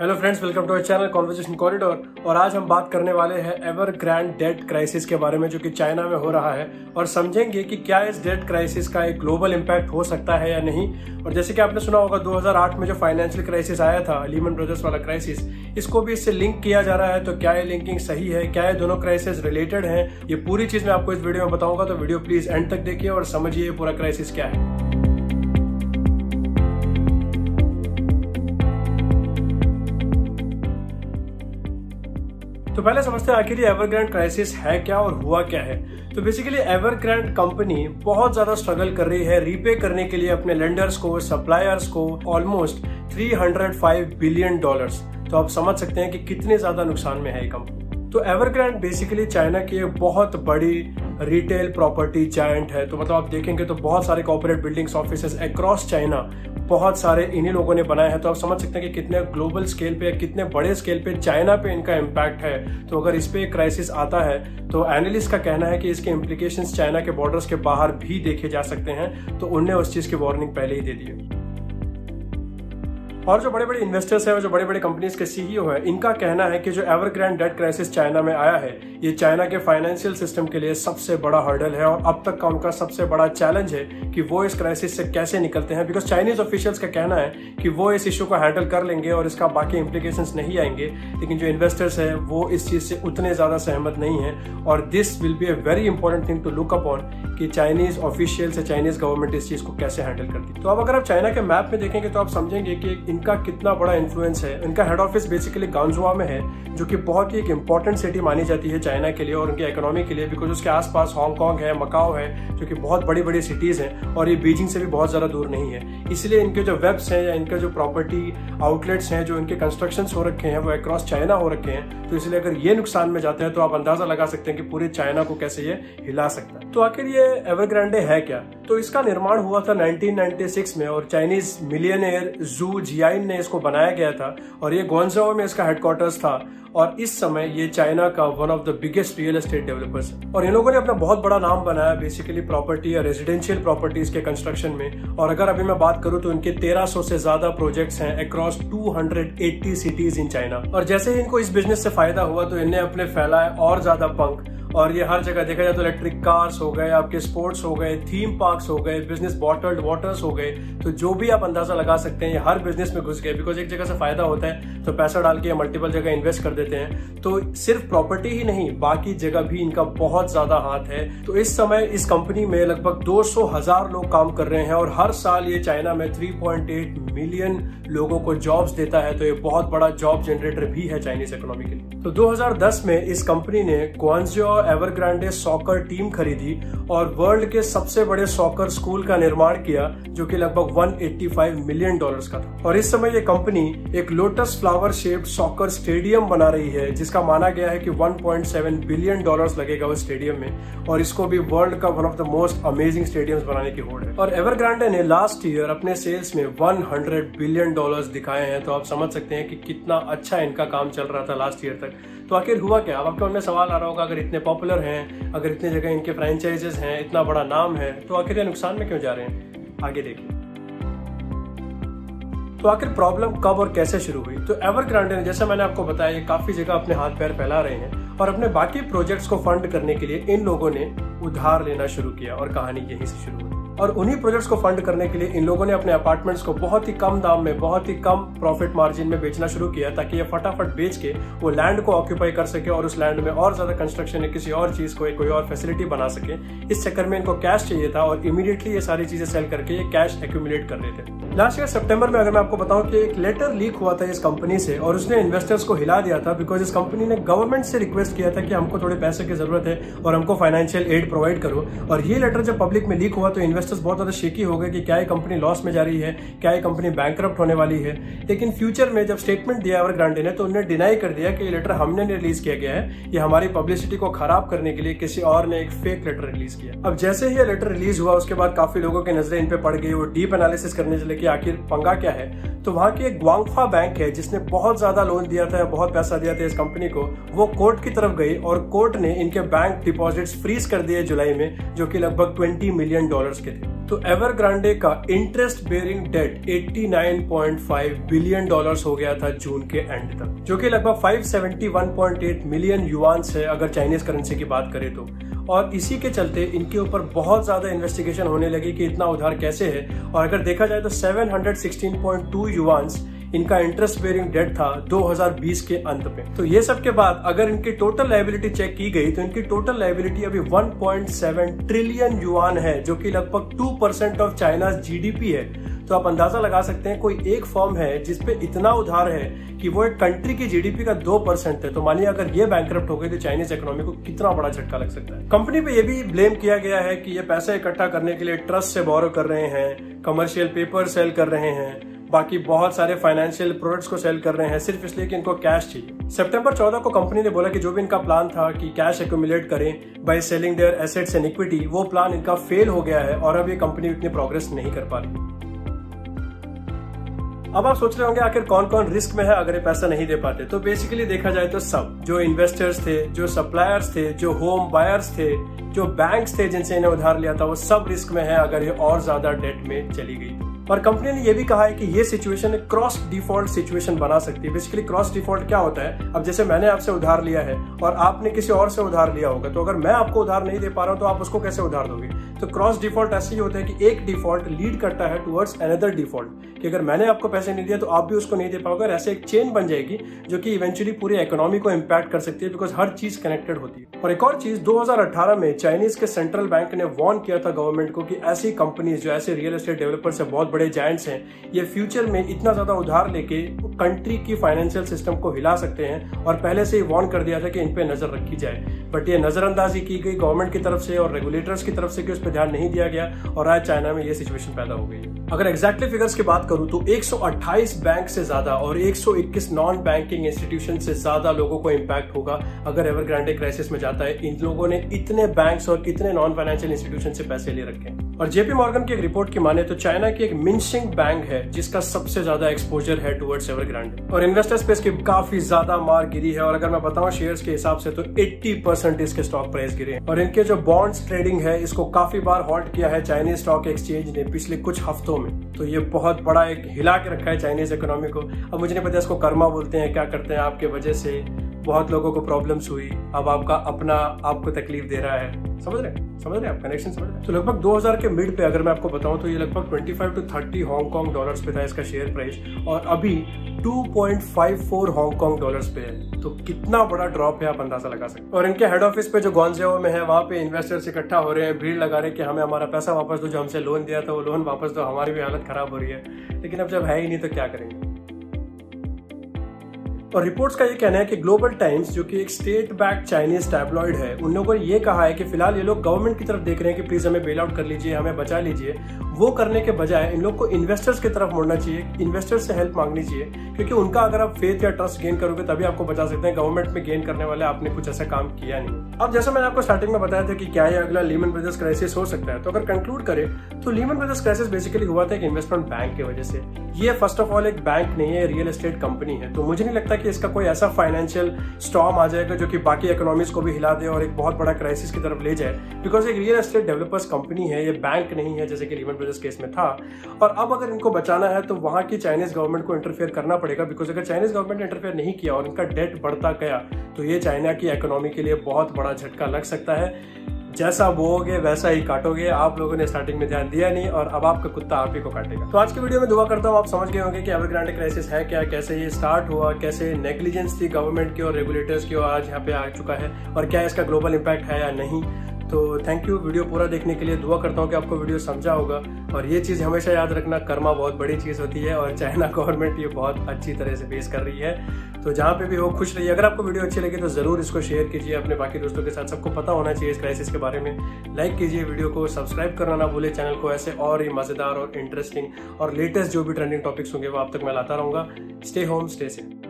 Hello friends, welcome to our channel conversation corridor. और आज हम बात करने वाले हैं एवरग्रांड डेट क्राइसिस के बारे में, जो कि चाइना में हो रहा है, और समझेंगे कि क्या इस डेट क्राइसिस का एक ग्लोबल इम्पैक्ट हो सकता है या नहीं। और जैसे कि आपने सुना होगा 2008 में जो फाइनेंशियल क्राइसिस आया था, लीमन ब्रदर्स वाला क्राइसिस, इसको भी इससे लिंक किया जा रहा है। तो क्या ये लिंकिंग सही है, क्या ये दोनों क्राइसिस रिलेटेड हैं, ये पूरी चीज मैं आपको इस वीडियो में बताऊंगा। तो वीडियो प्लीज एंड तक देखिए और समझिए पूरा क्राइसिस क्या है। तो पहले समझते हैं आखिर ये एवरग्रांड क्राइसिस है क्या और हुआ क्या है। तो बेसिकली एवरग्रांड कंपनी बहुत ज्यादा स्ट्रगल कर रही है रीपे करने के लिए अपने लेंडर्स को, सप्लायर्स को, ऑलमोस्ट $305 बिलियन। तो आप समझ सकते हैं कि कितने ज्यादा नुकसान में है ये कंपनी। तो एवरग्रांड बेसिकली चाइना की एक बहुत बड़ी रिटेल प्रॉपर्टी जायंट है। तो मतलब आप देखेंगे तो बहुत सारे corporate buildings, offices across China बहुत सारे इन्हीं लोगों ने बनाए हैं। तो आप समझ सकते हैं कि कितने ग्लोबल स्केल पे, कितने बड़े स्केल पे चाइना पे इनका इम्पैक्ट है। तो अगर इस पे एक क्राइसिस आता है तो एनालिस्ट का कहना है कि इसके इम्प्लीकेशंस चाइना के बॉर्डर्स के बाहर भी देखे जा सकते हैं। तो उनने उस चीज की वार्निंग पहले ही दे दी है। और जो बड़े बड़े इन्वेस्टर्स हैं और जो बड़े बड़े कंपनीज के सीईओ हैं, इनका कहना है कि जो एवरग्रांड डेट क्राइसिस चाइना में आया है, ये चाइना के फाइनेंशियल सिस्टम के लिए सबसे बड़ा हर्डल है और अब तक का उनका सबसे बड़ा चैलेंज है कि वो इस क्राइसिस से कैसे निकलते हैं। बिकॉज चाइनीज ऑफिशियल्स का कहना है कि वो इस इशू को हैंडल कर लेंगे और इसका बाकी इम्प्लीकेशंस नहीं आएंगे। लेकिन जो इन्वेस्टर्स हैं वो इस चीज से उतने ज्यादा सहमत नहीं है। और this will be a very important thing to look upon कि चाइनीज ऑफिशियल्स या चाइनीज गवर्नमेंट इस चीज को कैसे हैंडल करती है। तो अब अगर आप चाइना के मैप में देखेंगे तो आप समझेंगे कि इनका कितना बड़ा इन्फ्लुएंस है। इनका हेड ऑफिस बेसिकली गांजुआ में है, जो कि बहुत ही एक इंपॉर्टेंट सिटी मानी जाती है चाइना के लिए और उनकी इकोनॉमी के लिए। बिकॉज उसके आसपास हांगकांग है, मकाओ है, जो कि बहुत बड़ी बड़ी सिटीज हैं और ये बीजिंग से भी बहुत ज्यादा दूर नहीं है। इसलिए इनके जो वेब्स हैं या इनके जो प्रॉपर्टी आउटलेट्स हैं, जो इनके कंस्ट्रक्शन हो रखे हैं, वो अक्रॉस चाइना हो रखे हैं। तो इसलिए अगर ये नुकसान में जाते हैं तो आप अंदाजा लगा सकते हैं कि पूरे चाइना को कैसे ये हिला सकता है। तो आखिर ये एवरग्रांडे है क्या? तो इसका निर्माण हुआ था 1996 में और चाइनीज मिलियनेयर जू जियाइन ने इसको बनाया गया था और ये ग्वांगझो में इसका हेडक्वार्टर्स था। और इस समय ये चाइना का one of the biggest real estate developers है और इन लोगों ने अपना बहुत बड़ा नाम बनाया बेसिकली प्रॉपर्टी या रेजिडेंशियल प्रॉपर्टीज के कंस्ट्रक्शन में। और अगर अभी मैं बात करूं तो इनके 1300 से ज्यादा प्रोजेक्ट्स हैं अक्रॉस 280 सिटीज इन चाइना। और जैसे ही इनको इस बिजनेस से फायदा हुआ तो इन्हें अपने फैलाए और ज्यादा पंख। और ये हर जगह देखा जाए तो इलेक्ट्रिक कार्स हो गए, आपके स्पोर्ट्स हो गए, थीम पार्क्स हो गए, बिजनेस बॉटल्ड वाटर्स हो गए। तो जो भी आप अंदाजा लगा सकते हैं ये हर बिजनेस में घुस गए। बिकॉज एक जगह से फायदा होता है तो पैसा डाल के मल्टीपल जगह इन्वेस्ट कर देते हैं। तो सिर्फ प्रॉपर्टी ही नहीं, बाकी जगह भी इनका बहुत ज्यादा हाथ है। तो इस समय इस कंपनी में लगभग 200,000 लोग काम कर रहे हैं और हर साल ये चाइना में 3.8 मिलियन लोगों को जॉब्स देता है। तो ये बहुत बड़ा जॉब जनरेटर भी है चाइनीज इकोनॉमी के लिए। तो 2010 में इस कंपनी ने ग्वांगझो एवरग्रांडे सॉकर टीम खरीदी और वर्ल्ड के सबसे बड़े सॉकर स्कूल का निर्माण किया, जो कि लगभग $185 मिलियन का था। और इस समय ये कंपनी एक lotus flower shaped soccer stadium बना रही है, जिसका माना गया है कि $1.7 बिलियन लगेगा उस स्टेडियम में। और इसको भी वर्ल्ड का one of the most amazing stadiums बनाने की होड़ है। और एवरग्रांडे ने लास्ट ईयर अपने सेल्स में $100 बिलियन दिखाए हैं। तो आप समझ सकते हैं कि कितना अच्छा इनका काम चल रहा था लास्ट ईयर तक। तो आखिर हुआ क्या? अब आपके मन में सवाल आ रहा होगा, अगर इतने पॉपुलर हैं, अगर इतने जगह इनके फ्रेंचाइजेस हैं, इतना बड़ा नाम है, तो आखिर ये नुकसान में क्यों जा रहे हैं? आगे देखिए। तो आखिर प्रॉब्लम कब और कैसे शुरू हुई? तो एवरग्रांडे ने, जैसे मैंने आपको बताया, ये काफी जगह अपने हाथ पैर फैला रहे हैं और अपने बाकी प्रोजेक्ट्स को फंड करने के लिए इन लोगों ने उधार लेना शुरू किया और कहानी यहीं से शुरू हुई। और उन्हीं प्रोजेक्ट्स को फंड करने के लिए इन लोगों ने अपने अपार्टमेंट्स को बहुत ही कम दाम में, बहुत ही कम प्रॉफिट मार्जिन में बेचना शुरू किया, ताकि ये फटाफट बेच के वो लैंड को ऑक्यूपाई कर सके और उस लैंड में और ज्यादा कंस्ट्रक्शन या किसी और चीज को, कोई और फैसिलिटी बना सके। इस चक्कर में इनको कैश चाहिए था और इमीडिएटली ये सारी चीजें सेल करके ये कैश एक्यूमुलेट कर रहे थे। लास्ट ईयर सितंबर में अगर मैं आपको बताऊं कि एक लेटर लीक हुआ था इस कंपनी से और उसने इन्वेस्टर्स को हिला दिया था। बिकॉज इस कंपनी ने गवर्नमेंट से रिक्वेस्ट किया था कि हमको थोड़े पैसे की जरूरत है और हमको फाइनेंशियल एड प्रोवाइड करो। और ये लेटर जब पब्लिक में लीक हुआ तो इन्वेस्टर्स बहुत ज्यादा शेकी हो गए कि क्या ये कंपनी लॉस में जा रही है, क्या ये कंपनी बैंकरप्ट होने वाली है। लेकिन फ्यूचर में जब स्टेटमेंट दिया एवरग्रांडे ने तो उन्होंने डिनाई कर दिया कि ये लेटर हमने रिलीज किया गया है, ये हमारी पब्लिसिटी को खराब करने के लिए किसी और ने एक फेक लेटर रिलीज किया। अब जैसे ही ये लेटर रिलीज हुआ उसके बाद काफी लोगों की नजरें इन पे पड़ गई। वो डीप एनालिसिस करने चले कि आखिर पंगा क्या है। तो वहां की एक ग्वांगफा बैंक है जिसने बहुत ज्यादा लोन दिया था, बहुत पैसा दिया था इस कंपनी को, वो कोर्ट की तरफ गई और कोर्ट ने इनके बैंक डिपॉजिट्स फ्रीज कर दिए जुलाई में, जो कि लगभग $20 मिलियन के थे। तो एवरग्रांडे का इंटरेस्ट बेयरिंग डेट $89.5 बिलियन हो गया था जून के एंड तक, जो कि लगभग 571.8 मिलियन युआन्स है अगर चाइनीज करेंसी की बात करें तो। और इसी के चलते इनके ऊपर बहुत ज्यादा इन्वेस्टिगेशन होने लगी कि इतना उधार कैसे है। और अगर देखा जाए तो 716.2 युआन्स इनका इंटरेस्ट बेयरिंग डेट था 2020 के अंत में। तो ये सब के बाद अगर इनकी टोटल लायबिलिटी चेक की गई तो इनकी टोटल लायबिलिटी अभी 1.7 ट्रिलियन युआन है, जो कि लगभग 2% ऑफ चाइना जीडीपी है। तो आप अंदाजा लगा सकते हैं कोई एक फर्म है जिसपे इतना उधार है कि वो एक कंट्री की जीडीपी का 2% है। तो मानिए अगर ये बैंकरप्ट हो गई तो चाइनीज इकोनॉमी को कितना बड़ा झटका लग सकता है। कंपनी पे ये भी ब्लेम किया गया है कि ये पैसा इकट्ठा करने के लिए ट्रस्ट से बोरो कर रहे हैं, कमर्शियल पेपर सेल कर रहे हैं, बाकी बहुत सारे फाइनेंशियल प्रोडक्ट्स को सेल कर रहे हैं सिर्फ इसलिए कि इनको कैश चाहिए। सितंबर 14 को कंपनी ने बोला कि जो भी इनका प्लान था कि कैश एक्यूमुलेट करें by selling their assets and equity, वो प्लान इनका फेल हो गया है और अब ये कंपनी इतनी प्रोग्रेस नहीं कर पा रही। अब आप सोच रहे होंगे आखिर कौन कौन रिस्क में है अगर ये पैसा नहीं दे पाते। तो बेसिकली देखा जाए तो सब, जो इन्वेस्टर्स थे, जो सप्लायर्स थे, जो होम बायर्स थे, जो बैंक्स थे जिनसे इन्हें उधार लिया था, वो सब रिस्क में है अगर ये और ज्यादा डेट में चली गई। और कंपनी ने यह भी कहा है कि ये सिचुएशन क्रॉस डिफॉल्ट सिचुएशन बना सकती है। बेसिकली क्रॉस डिफॉल्ट क्या होता है, अब जैसे मैंने आपसे उधार लिया है और आपने किसी और से उधार लिया होगा, तो अगर मैं आपको उधार नहीं दे पा रहा हूं तो आप उसको कैसे उधार दोगे। तो क्रॉस डिफॉल्ट ऐसे ही होता है कि एक डिफॉल्ट लीड करता है टुवर्ड्स अनदर डिफॉल्ट, कि अगर मैंने आपको पैसे नहीं दिए तो आप भी उसको नहीं दे पाओगे। ऐसे एक चेन बन जाएगी जो कि इवेंचुअली पूरी इकोनॉमी को इम्पैक्ट कर सकती है, बिकॉज हर चीज कनेक्टेड होती है। और एक और चीज, 2018 में चाइनीज के सेंट्रल बैंक ने वार्न किया था गवर्नमेंट को कि ऐसी कंपनीज जो ऐसे रियल एस्टेट डेवलपर्स है, बहुत बड़े जायंट्स हैं, ये फ्यूचर में इतना ज्यादा उधार लेके कंट्री की फाइनेंशियल सिस्टम को हिला सकते हैं। और पहले से ही वार्न कर दिया था कि इन पे नजर रखी जाए, बट ये नजरअंदाजी की गई गवर्नमेंट की तरफ से और रेगुलेटर्स की तरफ से कि उस पर ध्यान नहीं दिया गया और आज चाइना में ये सिचुएशन पैदा हो गई है। अगर एग्जैक्टली फिगर्स की बात करूं तो 128 बैंक से ज्यादा और 121 नॉन बैंकिंग इंस्टीट्यूशन से ज्यादा लोगों को इंपैक्ट होगा अगर एवरग्रांडे क्राइसिस में जाता है। इन लोगों ने इतने बैंक्स और इतने नॉन फाइनेंशियल इंस्टीट्यूशन से पैसे ले रखे हैं। और जेपी मॉर्गन की एक रिपोर्ट की माने तो चाइना की एक मिनशिंग बैंक है जिसका सबसे ज्यादा एक्सपोजर है टुवर्ड्स एवरग्रांडे, और इन्वेस्टर्स पे इसकी काफी ज्यादा मार गिरी है। और अगर मैं बताऊं शेयर्स के हिसाब से तो 80% इसके स्टॉक प्राइस गिरे हैं। और इनके जो बॉन्ड्स ट्रेडिंग है इसको काफी बार हॉल्ट किया है चाइनीज स्टॉक एक्सचेंज ने पिछले कुछ हफ्तों में। तो ये बहुत बड़ा एक हिला के रखा है चाइनीज इकोनॉमी को। अब मुझे नहीं पता इसको कर्मा बोलते हैं क्या करते हैं, आपके वजह से बहुत लोगों को प्रॉब्लम्स हुई, अब आपका अपना आपको तकलीफ दे रहा है। समझ रहे आप कनेक्शन समझ रहे हैं। तो लगभग 2000 के मिड पे अगर मैं आपको बताऊं तो ये लगभग 25 to 30 हांगकांग डॉलर्स पे था इसका शेयर प्राइस, और अभी 2.54 हांगकांग डॉलर्स पे है। तो कितना बड़ा ड्रॉप है आप अंदाजा लगा सकते हैं। और इनके हेड ऑफिस पे जो ग्वांगझो में है, वहां पे इन्वेस्टर्स इकट्ठा हो रहे हैं, भीड़ लगा रहे हैं कि हमें हमारा पैसा वापस दो, जो हमसे लोन दिया था वो लोन वापस दो, हमारी भी हालत खराब हो रही है। लेकिन अब जब है ही नहीं तो क्या करेंगे। और रिपोर्ट्स का ये कहना है कि ग्लोबल टाइम्स, जो कि एक स्टेट बैक चाइनीज टैबलॉइड है, उन लोगों ने ये कहा है कि फिलहाल ये लोग गवर्नमेंट की तरफ देख रहे हैं कि प्लीज हमें बेल आउट कर लीजिए, हमें बचा लीजिए। वो करने के बजाय इन लोग को इन्वेस्टर्स की तरफ मुड़ना चाहिए, इन्वेस्टर्स से हेल्प मांगनी चाहिए, क्योंकि उनका अगर आप फेथ या ट्रस्ट गेन करोगे तभी आपको बचा सकते हैं। गवर्नमेंट में गेन करने वाले आपने कुछ ऐसा काम किया नहीं। अब जैसा मैंने आपको स्टार्टिंग में बताया था कि क्या ये अगला लीमन ब्रदर्स क्राइसिस हो सकता है, तो अगर कंक्लूड करें तो लीमन ब्रदर्स क्राइसिस बेसिकली हुआ था एक इन्वेस्टमेंट बैंक की वजह से। ये फर्स्ट ऑफ ऑल एक बैंक नहीं है, रियल एस्टेट कंपनी है। तो मुझे नहीं लगता कि इसका कोई ऐसा फाइनेंशियल स्टॉर्म आ जाएगा जो कि बाकी इकोनॉमीज को भी हिला दे और एक बहुत बड़ा क्राइसिस की तरफ ले जाए, बिकॉज एक रियल एस्टेट डेवलपर्स कंपनी है, ये बैंक नहीं है जैसे कि लीमन ब्रदर्स केस में था। और अब अगर इनको बचाना है तो वहां की चाइनीज गवर्नमेंट को इंटरफेयर करना पड़ेगा, बिकॉज अगर चाइनीज गवर्नमेंट ने इंटरफेयर नहीं किया और इनका डेट बढ़ता गया तो ये चाइना की इकोनॉमी के लिए बहुत बड़ा झटका लग सकता है। जैसा बोओगे वैसा ही काटोगे। आप लोगों ने स्टार्टिंग में ध्यान दिया नहीं और अब आपका कुत्ता आप ही को काटेगा। तो आज की वीडियो में दुआ करता हूँ आप समझ गए होंगे कि एवरग्रांडे क्राइसिस है क्या, कैसे ये स्टार्ट हुआ, कैसे नेग्लिजेंस थी गवर्नमेंट की और रेगुलेटर्स की और आज यहाँ पे आ चुका है, और क्या इसका ग्लोबल इम्पैक्ट है या नहीं। तो थैंक यू वीडियो पूरा देखने के लिए। दुआ करता हूँ कि आपको वीडियो समझा होगा। और ये चीज़ हमेशा याद रखना, कर्मा बहुत बड़ी चीज़ होती है और चाइना गवर्नमेंट ये बहुत अच्छी तरह से फेस कर रही है। तो जहाँ पे भी हो खुश रहिए। अगर आपको वीडियो अच्छी लगी तो ज़रूर इसको शेयर कीजिए अपने बाकी दोस्तों के साथ, सबको पता होना चाहिए इस क्राइसिस के बारे में। लाइक कीजिए वीडियो को, सब्सक्राइब करना ना भूले चैनल को। ऐसे और ही मज़ेदार और इंटरेस्टिंग और लेटेस्ट जो भी ट्रेंडिंग टॉपिक्स होंगे वो आप तक मैं लाता रहूँगा। Stay home, stay safe.